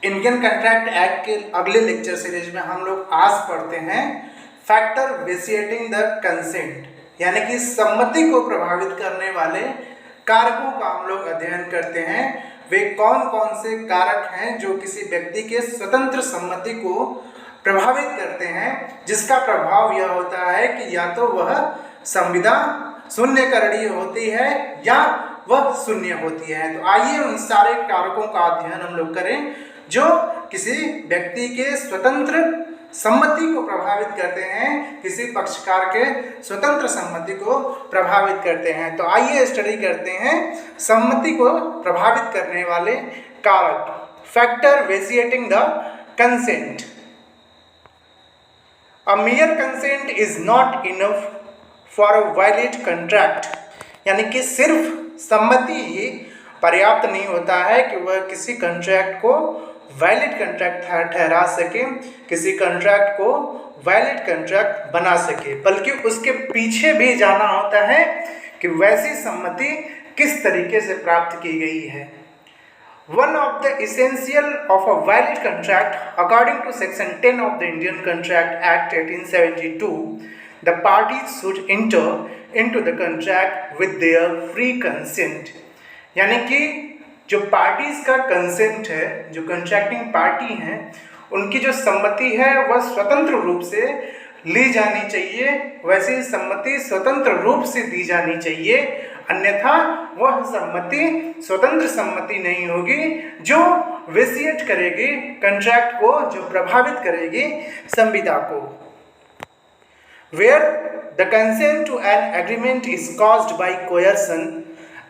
Indian contract act के अगले lecture series में हम लोग आज पढ़ते हैं फैक्टर विशिएटिंग द कंसेंट, यानी कि सम्मति को प्रभावित करने वाले कारकों का हम लोग अध्ययन करते हैं। वे कौन कौन से कारक हैं जो किसी व्यक्ति के स्वतंत्र सम्मति को प्रभावित करते हैं, जिसका प्रभाव यह होता है कि या तो वह संविदा शून्यकरणीय होती है या वह शून्य होती है। तो आइए उन सारे कारकों का अध्ययन हम लोग करें जो किसी व्यक्ति के स्वतंत्र सम्मति को प्रभावित करते हैं, किसी पक्षकार के स्वतंत्र सम्मति को प्रभावित करते हैं। तो आइए स्टडी करते हैं सम्मति को प्रभावित करने वाले कारक, factor vitiating the consent. A mere consent is not enough for a valid contract, यानी कि सिर्फ सम्मति ही पर्याप्त नहीं होता है कि वह किसी कॉन्ट्रैक्ट को वैलिड कॉन्ट्रैक्ट ठहरा सके, किसी कॉन्ट्रैक्ट को वैलिड कॉन्ट्रैक्ट बना सके, बल्कि उसके पीछे भी जाना होता है कि वैसी सम्मति किस तरीके से प्राप्त की गई है। One of the essential of a valid contract, according to Section 10 of the Indian Contract Act 1872, the parties should enter into the contract with their free consent. यानी कि जो पार्टीज का कंसेंट है, जो कंट्रैक्टिंग पार्टी हैं, उनकी जो सम्मति है वह स्वतंत्र रूप से ली जानी चाहिए, वैसी सम्मति स्वतंत्र रूप से दी जानी चाहिए, अन्यथा वह सम्मति स्वतंत्र सम्मति नहीं होगी जो विशिएट करेगी कॉन्ट्रैक्ट को, जो प्रभावित करेगी संविदा को। Where the consent to an agreement is caused by coercion,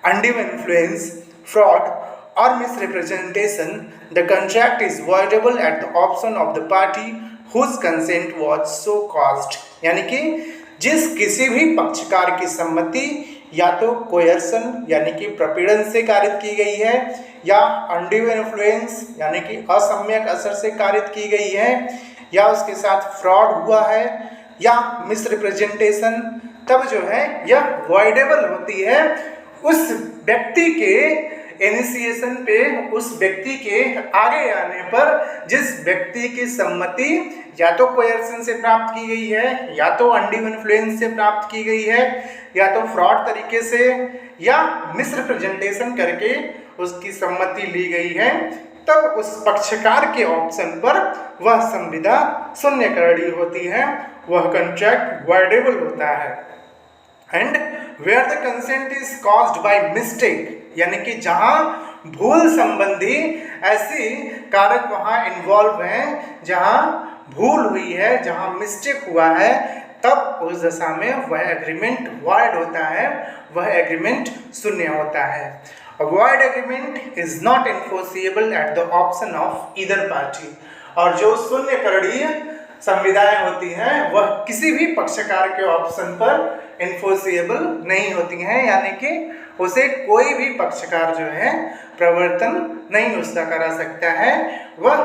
undue influence, fraud or misrepresentation, the contract is voidable at the option of the party whose consent was so caused। यानी कि जिस किसी भी पक्षकार की सम्मति या तो कोयर्सन यानी कि प्रपीड़न से कारित की गई है, या अनड्यू इन्फ्लुएंस यानी कि असम्यक असर से कारित की गई है, या उसके साथ फ्रॉड हुआ है, या मिसरिप्रेजेंटेशन, तब जो है यह वॉइडेबल होती है उस व्यक्ति के इनिशिएशन पे, उस व्यक्ति के आगे आने पर, जिस व्यक्ति की सम्मति या तो कोयर्सन से प्राप्त की गई है, या तो अनड्यू इन्फ्लुएंस से प्राप्त की गई है, या तो फ्रॉड तरीके से या मिसरिप्रेजेंटेशन करके उसकी सम्मति ली गई है, तब उस पक्षकार के ऑप्शन पर वह संविदा शून्यकरणीय होती है, वह कॉन्ट्रैक्ट वॉइडेबल होता है। And where the consent is caused by mistake, यानी कि जहां भूल संबंधी ऐसी कारक वहां इन्वॉल्व हैं, जहां भूल हुई है, जहां मिस्टेक हुआ है, तब उस दशा में वह एग्रीमेंट वॉइड होता है, वह एग्रीमेंट शून्य होता है। A void agreement is not enforceable at the option of either party। और जो शून्यकरणीय संविदाएं होती हैं वह किसी भी पक्षकार के ऑप्शन पर इन्फोर्सिएबल नहीं होती हैं, यानी कि उसे कोई भी पक्षकार जो है प्रवर्तन नहीं उसका करा सकता है, वह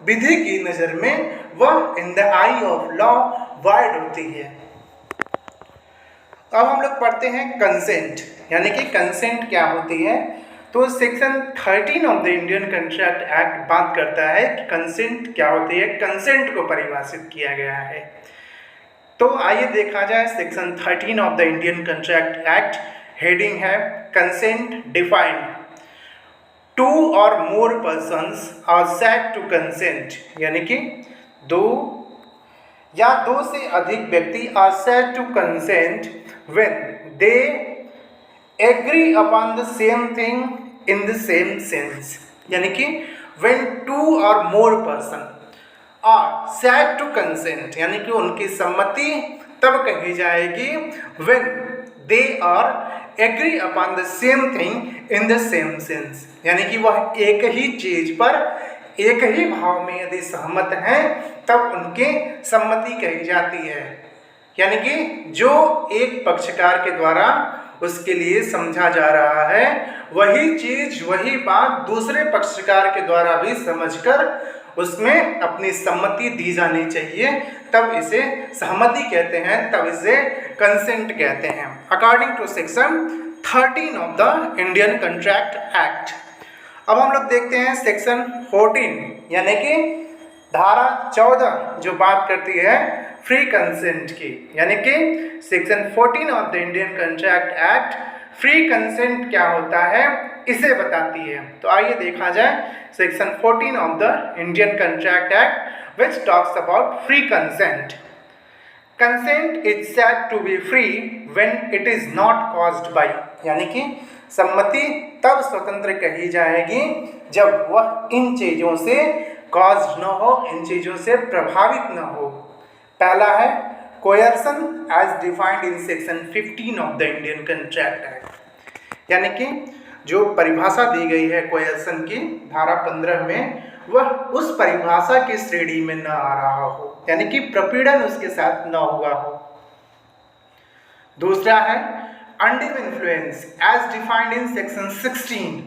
विधि की नज़र में वह in the I of law void होती है। अब हम लोग पढ़ते हैं कंसेंट, यानी कि कंसेंट क्या होती है। तो section 13 of the Indian contract act बात करता है कि कंसेंट क्या होती है, कंसेंट को परिभाषित किया गया है। तो आइए देखा जाए section 13 of the Indian contract Act, heading है consent defined, two or more persons are said to consent, यानी कि दो या दो से अधिक व्यक्ति are said to consent when they agree upon the same thing in the same sense, यानी कि when two or more person are said to consent, यानी कि उनकी सम्मति तब कही जाएगी when they are agree upon the same thing in the same sense, यानी कि वह एक ही चीज पर एक ही भाव में यदि सहमत हैं तब उनकी सम्मति कही जाती है। यानी कि जो एक पक्षकार के द्वारा उसके लिए समझा जा रहा है वही चीज, वही बात दूसरे पक्षकार के द्वारा भी समझकर उसमें अपनी सम्मति दी जानी चाहिए, तब इसे सहमति कहते हैं, तब इसे कंसेंट कहते हैं। According to section 13 of the Indian Contract Act, अब हम लोग देखते हैं सेक्शन 14 यानी कि धारा 14 जो बात करती है फ्री कंसेंट की, यानी कि section 14 of the Indian contract act free consent क्या होता है इसे बताती है। तो आइए देखा जाए section 14 of the Indian contract act which talks about free consent. Consent is said to be free when it is not caused by, यानी कि सम्मति तब स्वतंत्र कही जाएगी जब वह इन चीजों से कॉज्ड न हो, इन चीजों से प्रभावित न हो। पहला है coercion as defined in section 15 of the Indian contract act, यानी कि जो परिभाषा दी गई है कोयर्सन की धारा 15 में वह उस परिभाषा की श्रेणी में न आ रहा हो, यानी कि प्रपीड़न उसके साथ न हुआ हो। दूसरा है undue influence as defined in section 16,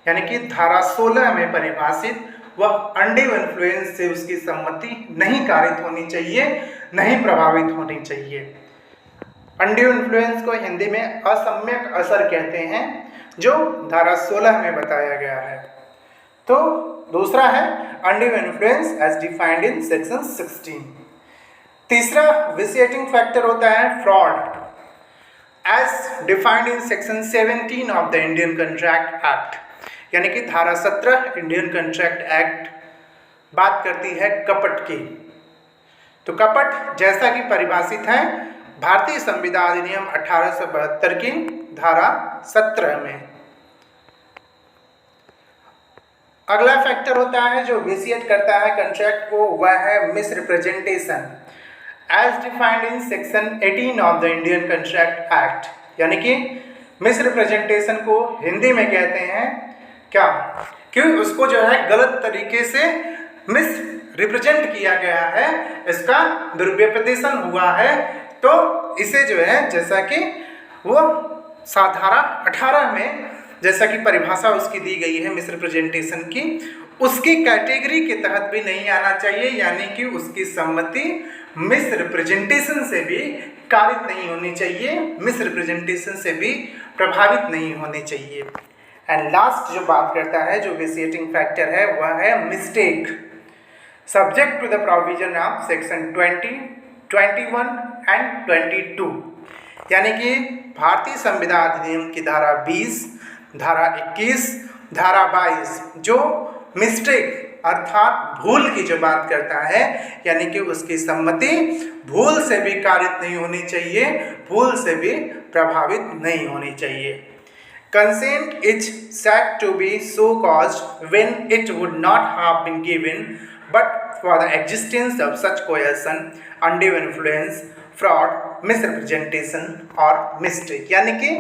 यानी कि धारा 16 में परिभाषित वह अनड्यू इन्फ्लुएंस से उसकी सम्मति नहीं कारित होनी चाहिए, नहीं प्रभावित होनी चाहिए। अनड्यू इन्फ्लुएंस को हिंदी में असम्यक असर कहते हैं, जो धारा 16 में बताया गया है। तो दूसरा है undue influence as defined in section 16। तीसरा विसिएटिंग फैक्टर होता है fraud as defined in section 17 of the Indian contract act, यानी कि धारा 17 इंडियन कंट्रैक्ट एक्ट बात करती है कपट की। तो कपट जैसा कि परिभाषित है भारतीय संविधान अधिनियम 1872 की धारा 17 में। अगला फैक्टर होता है जो विसिएट करता है कंट्रैक्ट को, वह है misrepresentation as defined in section 18 of the Indian contract act, यानी कि मिसरिप्रेजेंटेशन को हिंदी में कहते हैं क्या कि उसको जो है गलत तरीके से मिस रिप्रेजेंट किया गया है, इसका दुर्व्यपदेशन हुआ है। तो इसे जो है जैसा कि वो धारा 18 में जैसा कि परिभाषा उसकी दी गई है मिसरिप्रेजेंटेशन की, उसकी कैटेगरी के तहत भी नहीं आना चाहिए, यानी कि उसकी सम्मति मिसरिप्रेजेंटेशन से भी कारित नहीं होनी चाहिए, मिसरिप्रेजेंटेशन से भी प्रभावित नहीं होनी चाहिए। एंड लास्ट जो बात करता है जो विसिएटिंग फैक्टर है वह है mistake subject to the provision of section 20, 21 and 22, यानी कि भारतीय संविधान अधिनियम की धारा 20, धारा 21, धारा 22 जो मिस्टेक अर्थात भूल की जो बात करता है, यानी कि उसकी सम्मति भूल से भी कारित नहीं होनी चाहिए, भूल से भी प्रभावित नहीं होनी चाहिए। Consent is said to be so caused when it would not have been given but for the existence of such coercion, undue influence, fraud, misrepresentation or mistake, यानी कि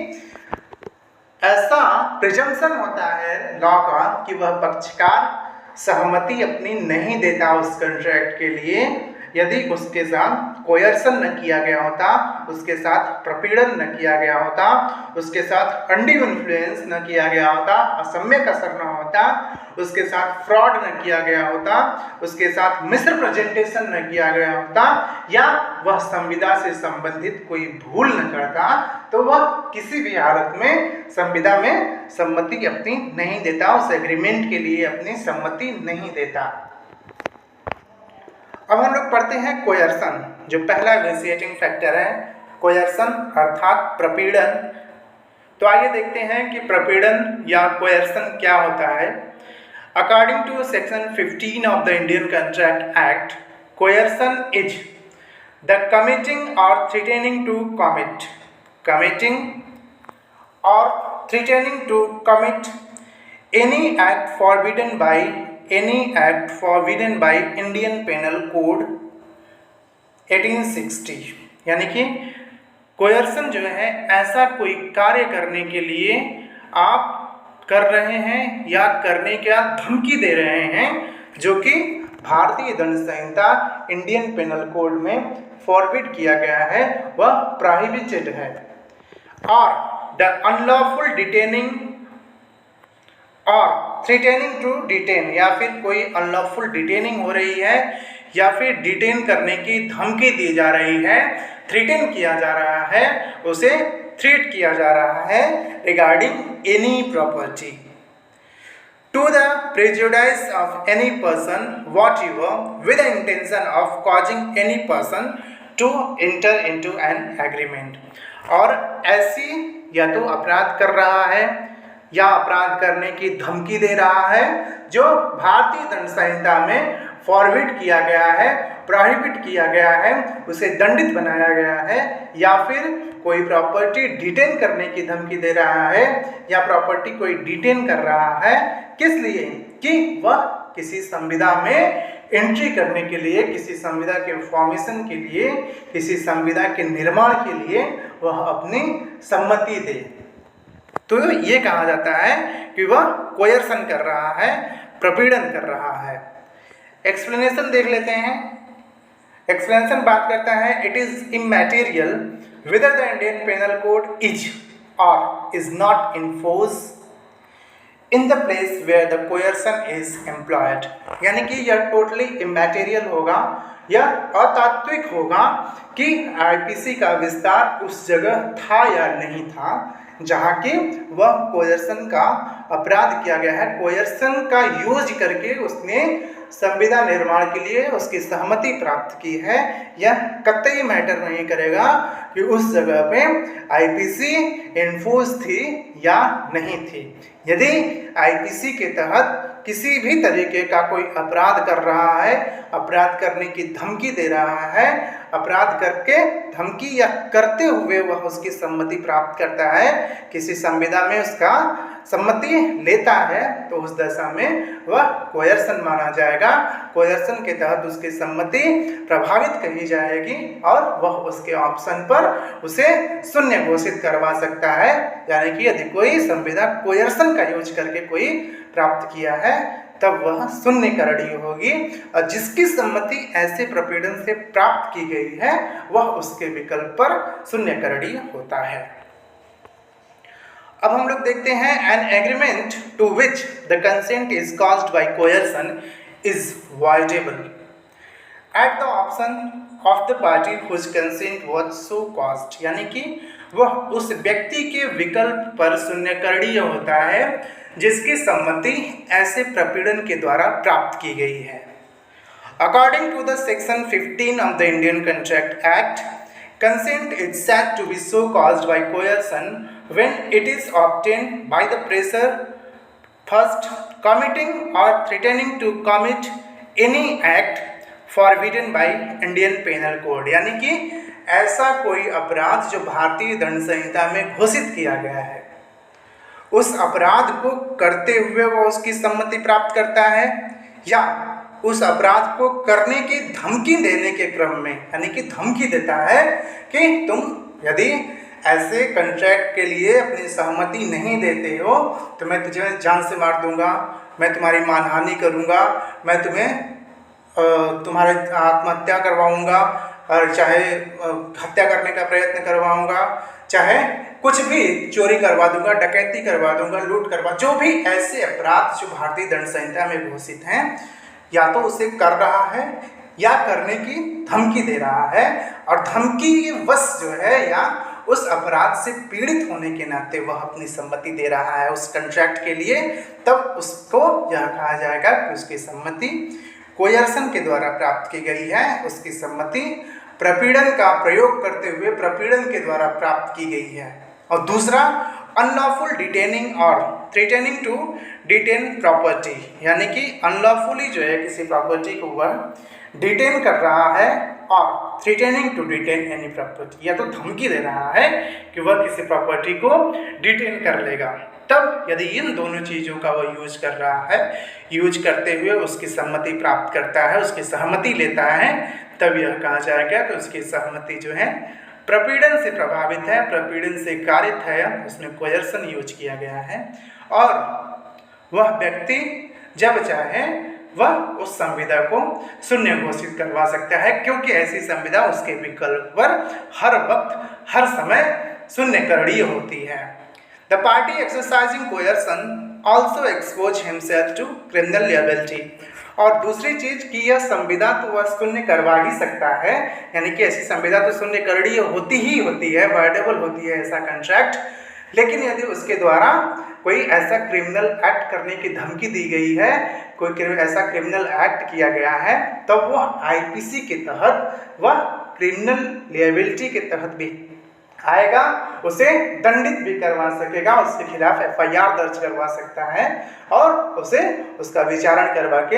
ऐसा प्रिजम्पशन होता है लॉ का कि वह पक्षकार सहमति अपनी नहीं देता उस कॉन्ट्रैक्ट के लिए यदि उसके साथ कोयर्सन न किया गया होता, उसके साथ प्रपीड़न न किया गया होता, उसके साथ अनड्यू इन्फ्लुएंस न किया गया होता, असम्यक असर न होता, उसके साथ फ्रॉड न किया गया होता, उसके साथ मिसरिप्रेजेंटेशन न किया गया होता, या वह संविदा से संबंधित कोई भूल न करता, तो वह किसी भी हालत में संविदा में सम्मति अपनी नहीं देता, उस एग्रीमेंट के लिए अपनी सम्मति नहीं देता। अब हम लोग पढ़ते हैं कोयर्सन, जो पहला विसिएटिंग फैक्टर है कोयर्सन अर्थात प्रपीड़न। तो आइए देखते हैं कि प्रपीड़न या कोयर्सन क्या होता है। According to section 15 of the Indian contract act, coercion is the committing और थ्रेटनिंग टू कमिट, कमिटिंग और threatening to commit any act forbidden by Indian Penal Code 1860, यानी कि कोयर्सन जो है ऐसा कोई कार्य करने के लिए आप कर रहे हैं या करने का धमकी दे रहे हैं जो कि भारतीय दंड संहिता इंडियन पेनल कोड में फॉरबिड किया गया है, वह प्रोहिबिटेड है। और द अनलॉफुल डिटेनिंग और थ्रेटनिंग टू डिटेन, या फिर कोई अनलॉफुल डिटेनिंग हो रही है या फिर डिटेन करने की धमकी दी जा रही है, थ्रेटन किया जा रहा है, उसे थ्रेट किया जा रहा है regarding any property to the prejudice of any person whatever with the intention of causing any person to enter into an agreement। और ऐसी या तो अपराध कर रहा है या अपराध करने की धमकी दे रहा है जो भारतीय दंड संहिता में फॉरवर्ड किया गया है, प्रोहिबिट किया गया है, उसे दंडित बनाया गया है, या फिर कोई प्रॉपर्टी डिटेन करने की धमकी दे रहा है या प्रॉपर्टी कोई डिटेन कर रहा है, किस लिए कि वह किसी संविदा में एंट्री करने के लिए, किसी संविदा के फॉर्मेशन के लिए, किसी संविदा के निर्माण के लिए वह अपनी सम्मति दे। तो ये कहा जाता है कि वह कोयर्सन कर रहा है, प्रपीड़न कर रहा है। एक्सप्लेनेशन देख लेते हैं। एक्सप्लेनेशन बात करता है it is इमैटेरियल whether the Indian Penal Code is or is not enforced in the place where the coercion is employed। यानी कि यह टोटली इमैटेरियल होगा, यह अतात्विक होगा कि आईपीसी का विस्तार उस जगह था या नहीं था जहाँ की वह कोयर्सन का अपराध किया गया है, कोयर्सन का यूज करके उसने संविदा निर्माण के लिए उसकी सहमति प्राप्त की है। यह कतई मैटर नहीं करेगा कि उस जगह पे आईपीसी इन्फोर्स थी या नहीं थी। यदि आईपीसी के तहत किसी भी तरीके का कोई अपराध कर रहा है, अपराध करने की धमकी दे रहा है, अपराध करके धमकी या करते हुए वह उसकी सम्मति प्राप्त करता है, किसी संविदा में उसका सम्मति लेता है, तो उस दशा में वह कोयर्सन माना जाएगा। कोयर्सन के तहत उसकी सम्मति प्रभावित कही जाएगी और वह उसके ऑप्शन पर उसे शून्य घोषित करवा सकता है। यानी कि यदि कोई संविदा कोयर्सन का यूज करके कोई प्राप्त किया है तब वह शून्य करड़ी होगी, और जिसकी सम्मति ऐसे प्रपीड़न से प्राप्त की गई है वह उसके विकल्प पर शून्य करड़ी होता है। अब हम लोग देखते हैं an agreement to which the consent is caused by coercion is voidable at the option of the party whose consent was so caused. यानी कि वह उस व्यक्ति के विकल्प पर शून्य करड़ीय होता है जिसकी सम्मति ऐसे प्रपीड़न के द्वारा प्राप्त की गई है। According to the section 15 of the Indian contract act, consent is said to be so caused by coercion when it is obtained by the pressure, first committing or threatening to commit any act forbidden by Indian Penal Code। यानी कि ऐसा कोई अपराध जो भारतीय दंड संहिता में घोषित किया गया है, उस अपराध को करते हुए वो उसकी सम्मति प्राप्त करता है, या उस अपराध को करने की धमकी देने के क्रम में, यानी कि धमकी देता है कि तुम यदि ऐसे कॉन्ट्रैक्ट के लिए अपनी सहमति नहीं देते हो तो मैं तुझे जान से मार दूंगा, मैं तुम्हारी मानहानि करूंगा, मैं तुम्हें तुम्हारे आत्महत्या करवाऊंगा, और चाहे हत्या करने का प्रयत्न करवाऊंगा, चाहे कुछ भी चोरी करवा दूंगा, डकैती करवा दूंगा, लूट करवा, जो भी ऐसे अपराध जो भारतीय दंड संहिता में घोषित हैं, या तो उसे कर रहा है या करने की धमकी दे रहा है, और धमकी वश जो है या उस अपराध से पीड़ित होने के नाते वह अपनी सम्मति दे रहा है उस कॉन्ट्रैक्ट के लिए, तब उसको यह कहा जाएगा कि उसकी सम्मति कोयर्सन के द्वारा प्राप्त की गई है, उसकी सम्मति प्रपीड़न का प्रयोग करते हुए प्रपीड़न के द्वारा प्राप्त की गई है। और दूसरा, अनलॉफुल डिटेनिंग और थ्रेटनिंग टू डिटेन प्रॉपर्टी, यानी कि अनलॉफुली जो है किसी प्रॉपर्टी को वह डिटेन कर रहा है, और threatening to detain any property, या तो धमकी दे रहा है कि वह किसी प्रॉपर्टी को डिटेन कर लेगा। तब यदि इन दोनों चीज़ों का वह यूज कर रहा है, यूज करते हुए उसकी सम्मति प्राप्त करता है, उसकी सहमति लेता है, तब यह कहा जाएगा कि उसकी सहमति जो है प्रपीड़न से प्रभावित है, प्रपीड़न से कारित है, उसमें कोयर्सन यूज किया गया है, और वह व्यक्ति जब चाहे वह उस संविदा को शून्य घोषित करवा सकता है, क्योंकि ऐसी संविदा उसके विकल्प पर हर वक्त हर समय शून्य करड़ीय होती है। The party exercising coercion also expose himself to criminal liability. और दूसरी चीज कि यह संविदा तो वह शून्य करवा ही सकता है, यानी कि ऐसी संविदा तो शून्य करड़ीय होती ही होती है, वायडेबल होती है ऐसा कॉन्ट्रैक्ट, लेकिन यदि उसके द्वारा कोई ऐसा क्रिमिनल एक्ट करने की धमकी दी गई है, कोई ऐसा क्रिमिनल एक्ट किया गया है, तब वह आईपीसी के तहत, वह क्रिमिनल लिएबिलिटी के तहत भी आएगा, उसे दंडित भी करवा सकेगा, उसके खिलाफ एफआईआर दर्ज करवा सकता है और उसे उसका विचारण करवा के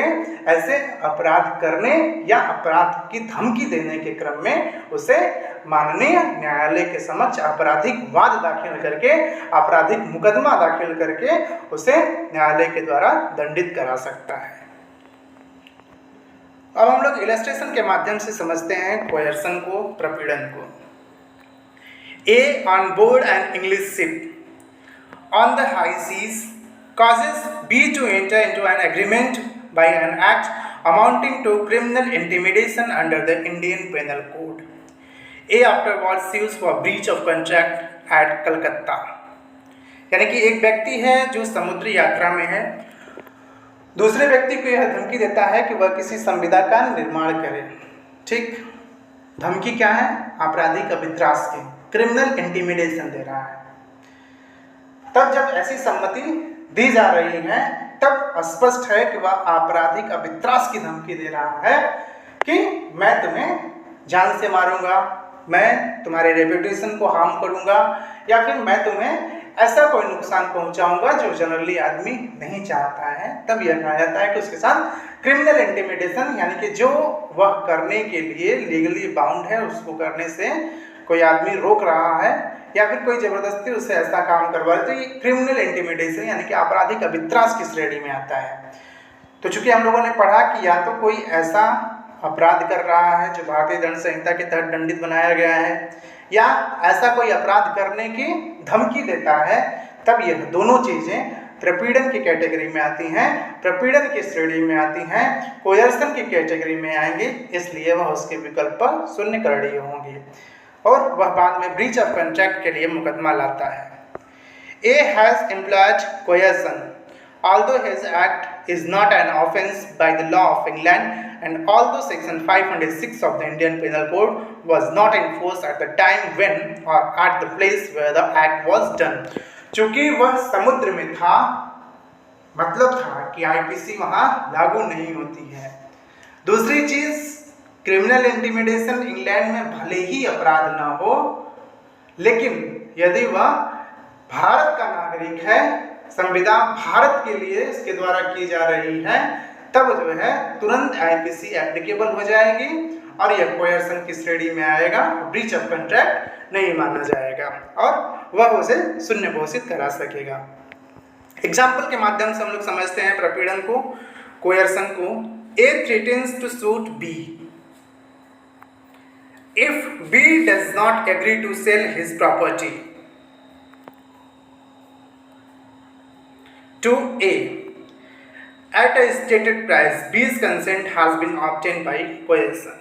ऐसे अपराध करने या अपराध की धमकी देने के क्रम में उसे माननीय न्यायालय के समक्ष आपराधिक वाद दाखिल करके, आपराधिक मुकदमा दाखिल करके उसे न्यायालय के द्वारा दंडित करा सकता है। अब हम लोग इलस्ट्रेशन के माध्यम से समझते हैं कोयर्सन को, प्रपीड़न को। A on board an English ship on the high seas causes B to enter into an agreement by an act amounting to criminal intimidation under the Indian Penal Code. A afterwards sues for breach of contract at Calcutta. यानी कि एक व्यक्ति है जो समुद्री यात्रा में है, दूसरे व्यक्ति को यह धमकी देता है कि वह किसी संविदा का निर्माण करे। ठीक, धमकी क्या है? आपराधिक अभित्रास की, क्रिमिनल इंटिमिडेशन दे रहा है। तब जब ऐसी सम्मति दी जा रही है तब स्पष्ट है कि वह आपराधिक अभित्रास की धमकी दे रहा है कि मैं तुम्हें जान से मारूंगा, मैं तुम्हारे रेपुटेशन को हार्म करूंगा, या फिर मैं तुम्हें ऐसा कोई नुकसान पहुंचाऊंगा जो जनरली आदमी नहीं चाहता है। तब यह कहा जाता है कि उसके साथ क्रिमिनल इंटिमिडेशन, यानी कि जो वह करने के लिए लीगली बाउंड है उसको करने से कोई आदमी रोक रहा है या फिर कोई जबरदस्ती उससे ऐसा काम करवा रहे, तो ये क्रिमिनल इंटिमिडेशन यानी कि आपराधिक अभित्रास की श्रेणी में आता है। तो चूंकि हम लोगों ने पढ़ा कि या तो कोई ऐसा अपराध कर रहा है जो भारतीय दंड संहिता के तहत दंडित बनाया गया है, या ऐसा कोई अपराध करने की धमकी देता है, तब यह दोनों चीजें प्रपीड़न की कैटेगरी में आती हैं, प्रपीड़न की श्रेणी में आती हैं, कोयर्सन की कैटेगरी में आएंगे, इसलिए वह उसके विकल्प पर शून्य करणीय होंगे और वह बाद में ब्रीच ऑफ कॉन्ट्रैक्ट के लिए मुकदमा लाता है। A has employed coercion, although his act is not an offence by the law of England, and although section 506 of the Indian Penal Code was not enforced at the time when or at the place where the act was done. चूंकि वह समुद्र में था, मतलब था कि IPC वहां लागू नहीं होती है। दूसरी चीज, क्रिमिनल इंटिमिडेशन इंग्लैंड में भले ही अपराध ना हो, लेकिन यदि वह भारत का नागरिक है, संविदा भारत के लिए इसके द्वारा की जा रही है, तब जो है तुरंत आईपीसी एप्लीकेबल हो जाएगी और यह कोयर्सन की श्रेणी में आएगा, ब्रीच ऑफ कॉन्ट्रैक्ट नहीं माना जाएगा और वह उसे शून्य घोषित करा सकेगा। एग्जाम्पल के माध्यम से हम लोग समझते हैं प्रपीड़न को, कोयर्सन को। A threatens to suit B if B does not agree to sell his property to A at a stated price. B's consent has been obtained by coercion.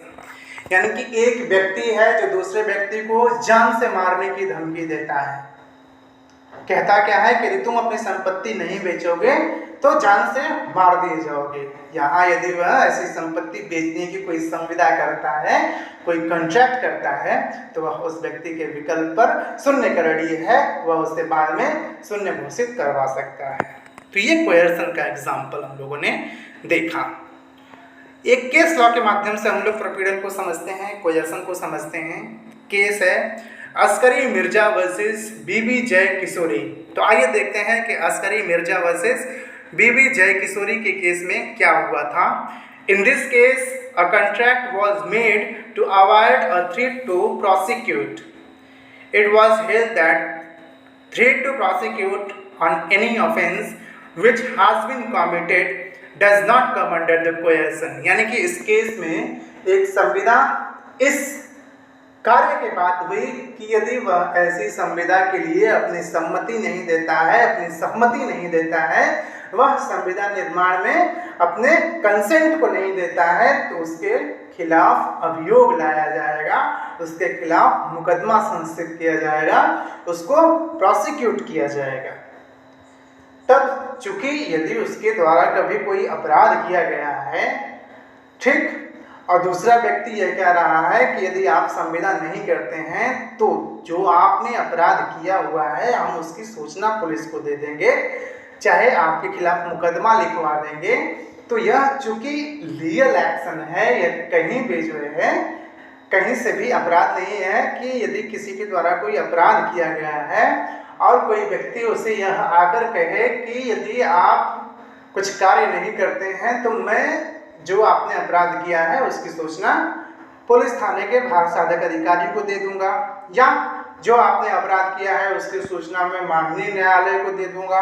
यानी कि एक व्यक्ति है जो दूसरे व्यक्ति को जान से मारने की धमकी देता है। कहता क्या है कि यदि तुम अपनी संपत्ति नहीं बेचोगे तो जान से मार दिए जाओगे। यहाँ यदि वह ऐसी संपत्ति बेचने की कोई संविदा करता है, कोई कॉन्ट्रैक्ट करता है, तो वह उस व्यक्ति के विकल्प पर शून्य करणीय है, वह उसे बाद में शून्य घोषित करवा सकता है। तो ये कोयर्सन का एग्जाम्पल हम लोगों ने देखा। एक केस लॉ के माध्यम से हम लोग प्रपीड़न को समझते हैं, कोयर्सन को समझते हैं। केस है अस्करी मिर्जा वर्सेस बीबी जय किशोरी। तो आइए देखते हैं कि अस्करी मिर्जा वर्सेस बीबी जय किशोरी के केस में क्या हुआ था। In this case a contract was made to avoid a threat to prosecute. It was held that threat to prosecute on any offence which has been committed does not come under the coercion। यानी कि इस case में एक संविदा इस कार्य के बात हुई कि यदि वह ऐसी संविदा के लिए अपनी सम्मति नहीं देता है, अपनी सहमति नहीं देता है, वह संविदा निर्माण में अपने कंसेंट को नहीं देता है, तो उसके खिलाफ अभियोग लाया जाएगा, उसके खिलाफ मुकदमा संस्थित किया जाएगा, उसको प्रोसिक्यूट किया जाएगा। तब चूंकि यदि उसके द्वारा कभी कोई अपराध किया गया है, ठीक, और दूसरा व्यक्ति यह कह रहा है कि यदि आप संविदा नहीं करते हैं तो जो आपने अपराध किया हुआ है हम उसकी सूचना पुलिस को दे देंगे, चाहे आपके खिलाफ मुकदमा लिखवा देंगे। तो यह चूंकि लीगल एक्शन है, यह कहीं भी जो है कहीं से भी अपराध नहीं है कि यदि किसी के द्वारा कोई अपराध किया गया है और कोई व्यक्ति उसे यह आकर कहे कि यदि आप कुछ कार्य नहीं करते हैं तो मैं जो आपने अपराध किया है उसकी सूचना पुलिस थाने के भार साधक अधिकारी को दे दूंगा, या जो आपने अपराध किया है उसकी सूचना मैं माननीय न्यायालय को दे दूंगा,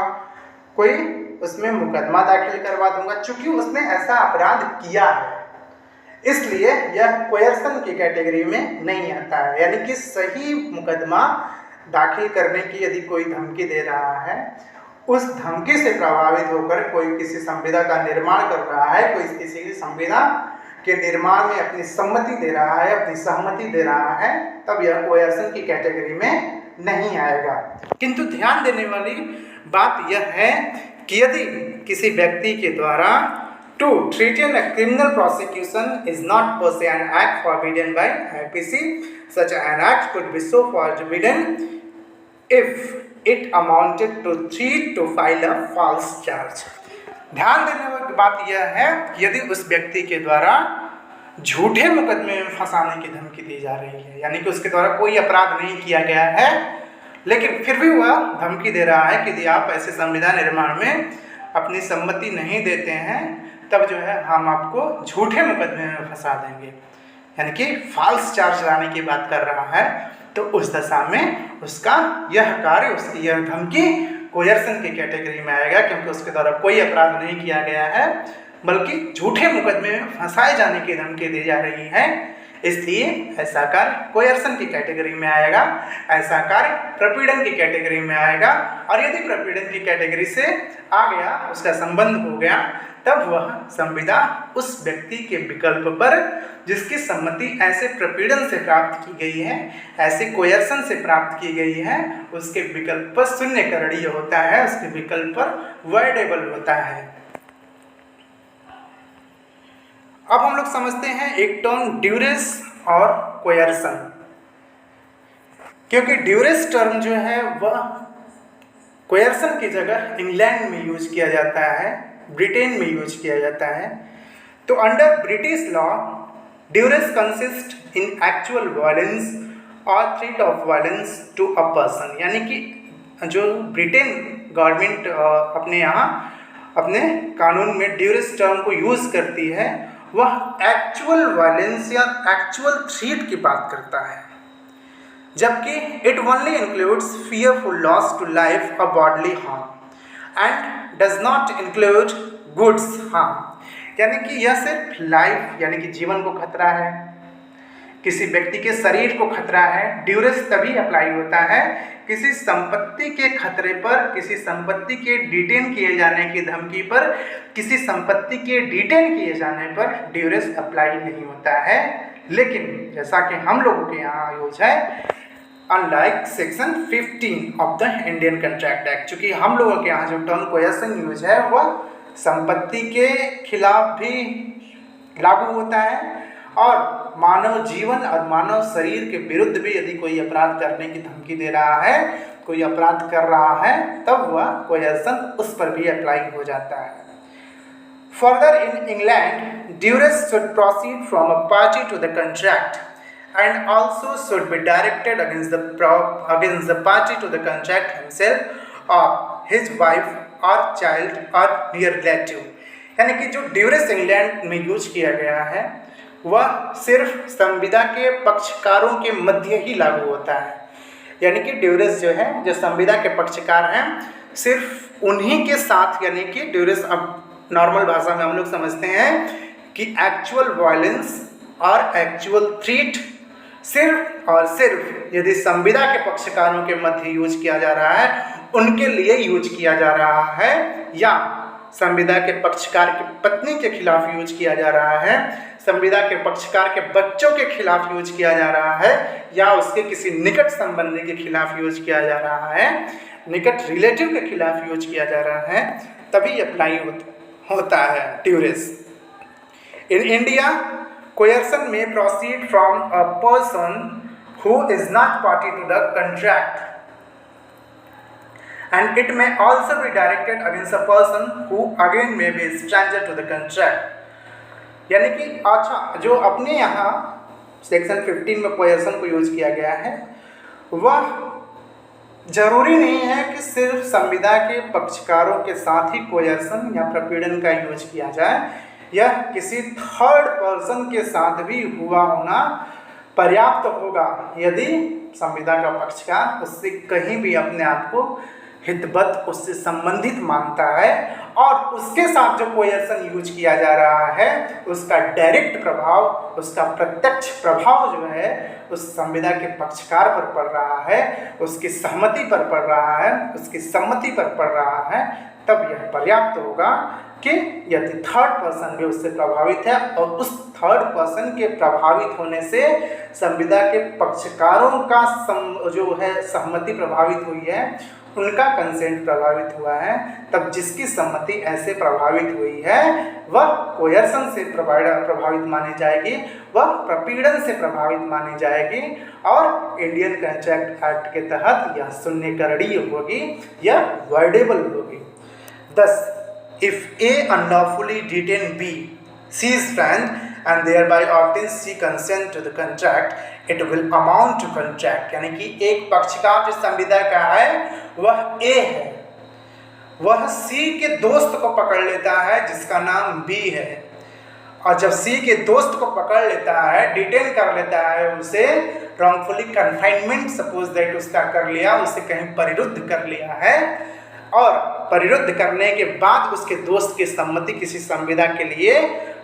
कोई उसमें मुकदमा दाखिल करवा दूंगा। चूंकि उसने ऐसा अपराध किया है इसलिए यह कोयर्सन की कैटेगरी में नहीं आता है। यानी कि सही मुकदमा दाखिल करने की यदि कोई धमकी दे रहा है, उस धमकी से प्रभावित होकर कोई किसी संविदा का निर्माण कर रहा है, कोई किसी संविदा के निर्माण में अपनी सम्मति दे रहा है, अपनी सहमति दे रहा है, तब यह कोयर्सन की कैटेगरी में नहीं आएगा। किंतु ध्यान देने वाली बात यह है कि यदि किसी व्यक्ति के द्वारा to threaten a criminal prosecution is not per se an act forbidden by IPC, such an act could be so forbidden if it amounted to threat to file a false charge। ध्यान देने वाली बात यह है कि यदि उस व्यक्ति के द्वारा झूठे मुकदमे में फंसाने की धमकी दी जा रही है, यानी कि उसके द्वारा कोई अपराध नहीं किया गया है लेकिन फिर भी वह धमकी दे रहा है कि यदि आप ऐसे संविधान निर्माण में अपनी सम्मति नहीं देते हैं तब जो है हम आपको झूठे मुकदमे में फंसा देंगे, यानी कि फॉल्स चार्ज लाने की बात कर रहा है, तो उस दशा में उसका यह कार्य, उसकी यह धमकी कोयर्सन की कैटेगरी में आएगा, क्योंकि उसके द्वारा कोई अपराध नहीं किया गया है बल्कि झूठे मुकदमे में फंसाए जाने की धमकी दी जा रही है, इसलिए ऐसा कार्य कोयर्सन की कैटेगरी में आएगा, ऐसा कार्य प्रपीड़न की कैटेगरी में आएगा। और यदि प्रपीड़न की कैटेगरी से आ गया, उसका संबंध हो गया, तब वह संविदा उस व्यक्ति के विकल्प पर जिसकी सम्मति ऐसे प्रपीड़न से प्राप्त की गई है, ऐसे कोयर्सन से प्राप्त की गई है, उसके विकल्प पर शून्यकरणीय होता है, उसके विकल्प पर वर्डेबल होता है। अब हम लोग समझते हैं एक टर्म ड्यूरेस और कोयर्सन, क्योंकि ड्यूरेस टर्म जो है वह कोयर्सन की जगह इंग्लैंड में यूज किया जाता है, ब्रिटेन में यूज किया जाता है। तो under British law duress consist in actual violence और threat of violence to a person, यानी कि जो ब्रिटेन गवर्नमेंट अपने यहाँ अपने कानून में ड्यूरेस टर्म को यूज करती है, वह एक्चुअल वायलेंस या एक्चुअल थ्रेट की बात करता है, जबकि it only includes fearful loss to life or bodily harm and does not include goods harm, यानी कि यह सिर्फ लाइफ यानी कि जीवन को खतरा है, किसी व्यक्ति के शरीर को खतरा है, ड्यूरेस तभी अप्लाई होता है किसी संपत्ति के खतरे पर, किसी संपत्ति के डिटेन किए जाने की धमकी पर, किसी संपत्ति के डिटेन किए जाने पर ड्यूरेस अप्लाई नहीं होता है। लेकिन जैसा कि हम लोगों के यहाँ यूज है unlike section 15 of the Indian contract act, चूँकि हम लोगों के यहाँ जो टर्म कोयर्सन यूज है वह संपत्ति के खिलाफ भी लागू होता है और मानव जीवन और मानव शरीर के विरुद्ध भी यदि कोई अपराध करने की धमकी दे रहा है, कोई अपराध कर रहा है, तब वह कोयर्सन उस पर भी अप्लाई हो जाता है। Further in England duress should proceed from a party to the contract and also should be directed against the party to the contract himself or his wife or child or near relative, यानी कि जो duress England में use किया गया है वह सिर्फ संविदा के पक्षकारों के मध्य ही लागू होता है, यानी कि ड्यूरेस जो है, जो संविदा के पक्षकार हैं, सिर्फ उन्हीं के साथ, यानी कि ड्यूरेस अब नॉर्मल भाषा में हम लोग समझते हैं कि एक्चुअल वायलेंस और एक्चुअल थ्रेट सिर्फ और सिर्फ यदि संविदा के पक्षकारों के मध्य यूज किया जा रहा है उनके लिए यूज किया जा रहा है, या संविदा के पक्षकार की पत्नी के खिलाफ यूज किया जा रहा है, संविदा के पक्षकार के बच्चों के खिलाफ यूज किया जा रहा है, या उसके किसी निकट संबंधी के खिलाफ यूज किया जा रहा है, निकट रिलेटिव के खिलाफ यूज किया जा रहा है, तभी अप्लाई होता है duress. In India coercion may proceed from a person who is not party to the contract, and it may also be directed against a person who again may be stranger to the contract. यानी कि अच्छा, जो अपने यहाँ section 15 में coercion को use किया गया है, वह जरूरी नहीं है कि सिर्फ संविदा के पक्षकारों के साथ ही कोयर्सन या प्रपीड़न का यूज किया जाए, यह किसी थर्ड पर्सन के साथ भी हुआ होना पर्याप्त होगा यदि संविदा का पक्षकार उससे कहीं भी अपने आप को हितबद्ध, उससे संबंधित मानता है और उसके साथ जो कोयर्सन यूज किया जा रहा है उसका डायरेक्ट प्रभाव, उसका प्रत्यक्ष प्रभाव जो है उस संविदा के पक्षकार पर पड़ रहा है, उसकी सहमति पर पड़ रहा है, उसकी सम्मति पर पड़ रहा है, तब यह पर्याप्त होगा कि यदि थर्ड पर्सन भी उससे प्रभावित है और उस थर्ड पर्सन के प्रभावित होने से संविदा के पक्षकारों का जो है सहमति प्रभावित हुई है, उनका कंसेंट प्रभावित हुआ है, तब जिसकी सम्मति ऐसे प्रभावित हुई है वह कोयर्सन से प्रभावित मानी जाएगी, वह प्रपीड़न से प्रभावित मानी जाएगी और इंडियन कॉन्ट्रैक्ट एक्ट के तहत यह शून्यकरणीय होगी, यह वर्डेबल होगी। Thus, if A unlawfully detain B, C is friend and thereby obtains C consent to the contract, it will amount to contract। यानी कि एक पक्षकार जो संविदा का है वह A है, वह C के दोस्त को पकड़ लेता है जिसका नाम B है, और जब C के दोस्त को पकड़ लेता है, डिटेन कर लेता है, उसे रॉन्गफुली कन्फाइनमेंट सपोज दैट उसका कर लिया, उसे कहीं परिरुद्ध कर लिया है और परिरुद्ध करने के बाद उसके दोस्त की सम्मति किसी संविदा के लिए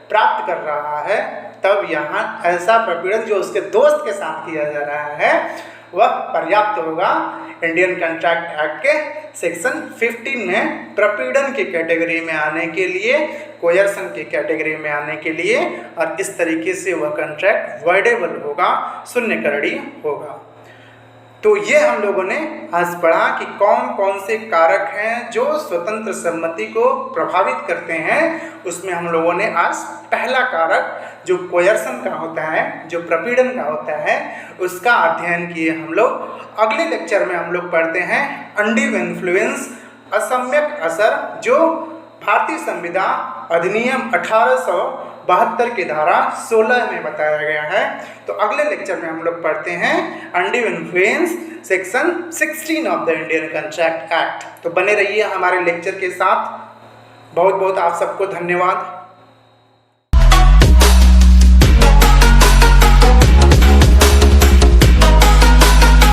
प्राप्त कर रहा है, तब यहाँ ऐसा प्रपीड़न जो उसके दोस्त के साथ किया जा रहा है वह पर्याप्त होगा इंडियन कॉन्ट्रैक्ट एक्ट के सेक्शन 15 में प्रपीड़न की कैटेगरी में आने के लिए, कोयर्सन की कैटेगरी में आने के लिए, और इस तरीके से वह कॉन्ट्रैक्ट वर्डेबल होगा, शून्यकरणीय होगा। तो ये हम लोगों ने आज पढ़ा कि कौन कौन से कारक हैं जो स्वतंत्र सम्मति को प्रभावित करते हैं। उसमें हम लोगों ने आज पहला कारक जो कोयर्सन का होता है, जो प्रपीड़न का होता है, उसका अध्ययन किए हम लोग। अगले लेक्चर में हम लोग पढ़ते हैं अनड्यू इन्फ्लुएंस, असम्यक असर, जो भारतीय संविदा अधिनियम 1872 की धारा 16 में बताया गया है। तो अगले लेक्चर में हम लोग पढ़ते हैं undue influence section 16 of the Indian contract act. तो बने रहिए हमारे लेक्चर के साथ। बहुत बहुत आप सबको धन्यवाद।